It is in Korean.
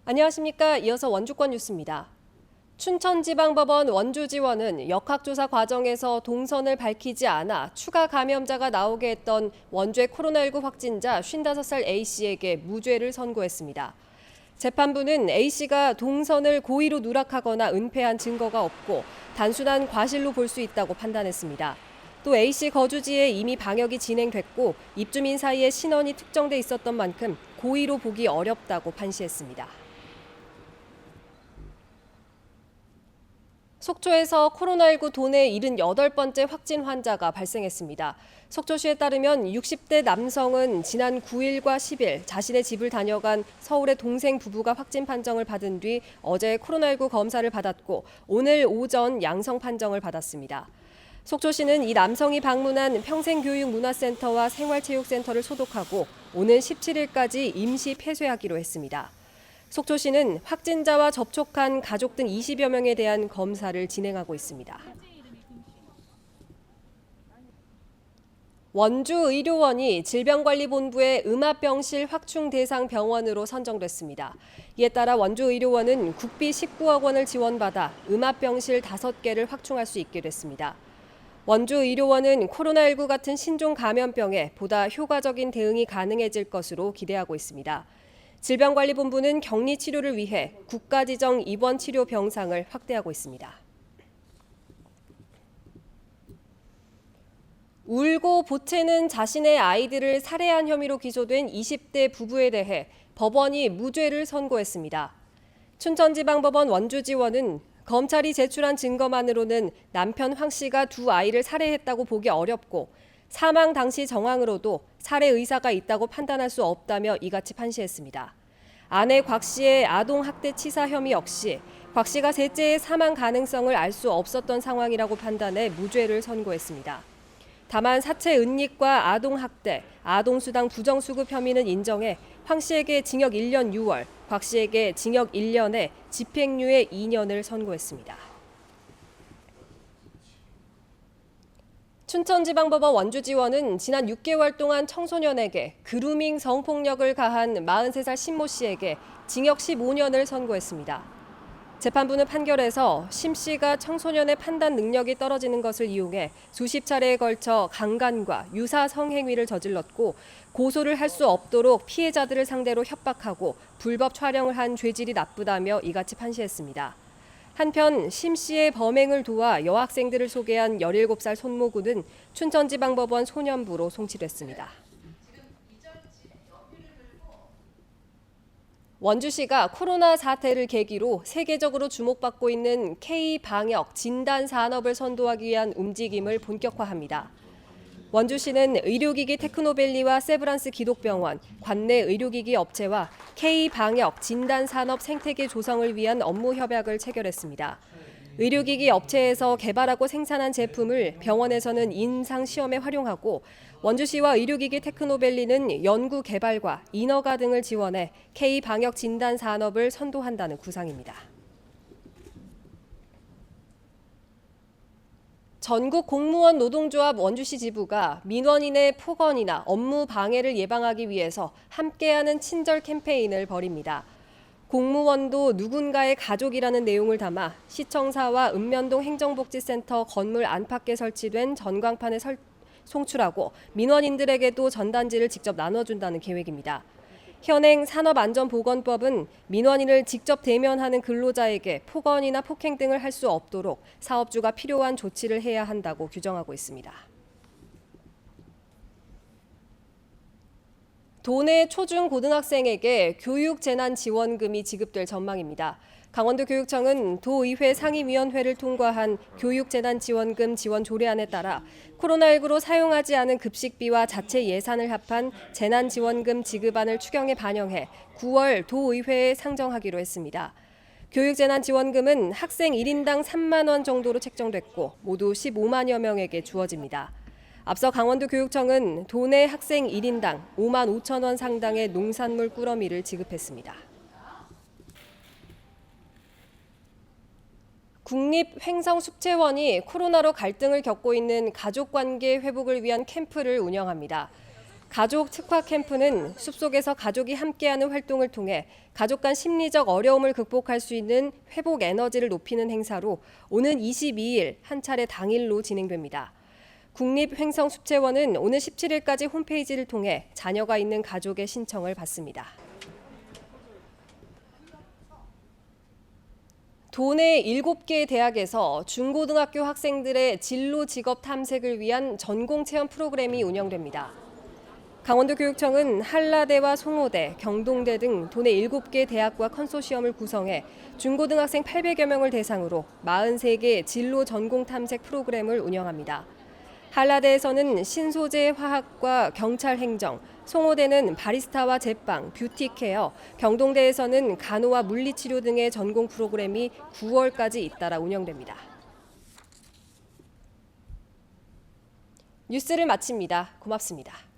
안녕하십니까. 이어서 원주권 뉴스입니다. 춘천지방법원 원주지원은 역학조사 과정에서 동선을 밝히지 않아 추가 감염자가 나오게 했던 원주의 코로나19 확진자 55살 A씨에게 무죄를 선고했습니다. 재판부는 A씨가 동선을 고의로 누락하거나 은폐한 증거가 없고 단순한 과실로 볼 수 있다고 판단했습니다. 또 A씨 거주지에 이미 방역이 진행됐고 입주민 사이에 신원이 특정돼 있었던 만큼 고의로 보기 어렵다고 판시했습니다. 속초에서 코로나19 도내 78번째 확진 환자가 발생했습니다. 속초시에 따르면 60대 남성은 지난 9일과 10일 자신의 집을 다녀간 서울의 동생 부부가 확진 판정을 받은 뒤 어제 코로나19 검사를 받았고 오늘 오전 양성 판정을 받았습니다. 속초시는 이 남성이 방문한 평생교육문화센터와 생활체육센터를 소독하고 오는 17일까지 임시 폐쇄하기로 했습니다. 속초시는 확진자와 접촉한 가족 등 20여 명에 대한 검사를 진행하고 있습니다. 원주의료원이 질병관리본부의 음압병실 확충 대상 병원으로 선정됐습니다. 이에 따라 원주의료원은 국비 19억 원을 지원받아 음압병실 5개를 확충할 수 있게 됐습니다. 원주의료원은 코로나19 같은 신종 감염병에 보다 효과적인 대응이 가능해질 것으로 기대하고 있습니다. 질병관리본부는 격리 치료를 위해 국가지정 입원 치료 병상을 확대하고 있습니다. 울고 보채는 자신의 아이들을 살해한 혐의로 기소된 20대 부부에 대해 법원이 무죄를 선고했습니다. 춘천지방법원 원주지원은 검찰이 제출한 증거만으로는 남편 황 씨가 두 아이를 살해했다고 보기 어렵고 사망 당시 정황으로도 살해 의사가 있다고 판단할 수 없다며 이같이 판시했습니다. 아내 곽 씨의 아동학대 치사 혐의 역시 곽 씨가 셋째의 사망 가능성을 알 수 없었던 상황이라고 판단해 무죄를 선고했습니다. 다만 사체 은닉과 아동학대, 아동수당 부정수급 혐의는 인정해 황 씨에게 징역 1년 6월, 곽 씨에게 징역 1년에 집행유예 2년을 선고했습니다. 춘천지방법원 원주지원은 지난 6개월 동안 청소년에게 그루밍 성폭력을 가한 43살 신모 씨에게 징역 15년을 선고했습니다. 재판부는 판결에서 심 씨가 청소년의 판단 능력이 떨어지는 것을 이용해 수십 차례에 걸쳐 강간과 유사 성행위를 저질렀고 고소를 할 수 없도록 피해자들을 상대로 협박하고 불법 촬영을 한 죄질이 나쁘다며 이같이 판시했습니다. 한편 심 씨의 범행을 도와 여학생들을 소개한 17살 손모군은 춘천지방법원 소년부로 송치됐습니다. 원주시가 코로나 사태를 계기로 세계적으로 주목받고 있는 K-방역 진단 산업을 선도하기 위한 움직임을 본격화합니다. 원주시는 의료기기 테크노밸리와 세브란스 기독병원, 관내 의료기기 업체와 K-방역 진단산업 생태계 조성을 위한 업무 협약을 체결했습니다. 의료기기 업체에서 개발하고 생산한 제품을 병원에서는 임상시험에 활용하고 원주시와 의료기기 테크노밸리는 연구 개발과 인허가 등을 지원해 K-방역 진단산업을 선도한다는 구상입니다. 전국 공무원 노동조합 원주시 지부가 민원인의 폭언이나 업무 방해를 예방하기 위해서 함께하는 친절 캠페인을 벌입니다. 공무원도 누군가의 가족이라는 내용을 담아 시청사와 읍면동 행정복지센터 건물 안팎에 설치된 전광판에 송출하고 민원인들에게도 전단지를 직접 나눠준다는 계획입니다. 현행 산업안전보건법은 민원인을 직접 대면하는 근로자에게 폭언이나 폭행 등을 할 수 없도록 사업주가 필요한 조치를 해야 한다고 규정하고 있습니다. 도내 초중 고등학생에게 교육재난지원금이 지급될 전망입니다. 강원도 교육청은 도의회 상임위원회를 통과한 교육재난지원금 지원 조례안에 따라 코로나19로 사용하지 않은 급식비와 자체 예산을 합한 재난지원금 지급안을 추경에 반영해 9월 도의회에 상정하기로 했습니다. 교육재난지원금은 학생 1인당 3만 원 정도로 책정됐고 모두 15만여 명에게 주어집니다. 앞서 강원도 교육청은 도내 학생 1인당 5만 5천 원 상당의 농산물 꾸러미를 지급했습니다. 국립횡성숙제원이 코로나로 갈등을 겪고 있는 가족관계 회복을 위한 캠프를 운영합니다. 가족 특화 캠프는 숲속에서 가족이 함께하는 활동을 통해 가족 간 심리적 어려움을 극복할 수 있는 회복 에너지를 높이는 행사로 오는 22일 한 차례 당일로 진행됩니다. 국립횡성숙제원은 오는 17일까지 홈페이지를 통해 자녀가 있는 가족의 신청을 받습니다. 도내 7개 대학에서 중고등학교 학생들의 진로 직업 탐색을 위한 전공 체험 프로그램이 운영됩니다. 강원도 교육청은 한라대와 송호대, 경동대 등 도내 7개 대학과 컨소시엄을 구성해 중고등학생 800여 명을 대상으로 43개 진로 전공 탐색 프로그램을 운영합니다. 한라대에서는 신소재 화학과 경찰 행정, 송호대는 바리스타와 제빵, 뷰티 케어, 경동대에서는 간호와 물리치료 등의 전공 프로그램이 9월까지 잇따라 운영됩니다. 뉴스를 마칩니다. 고맙습니다.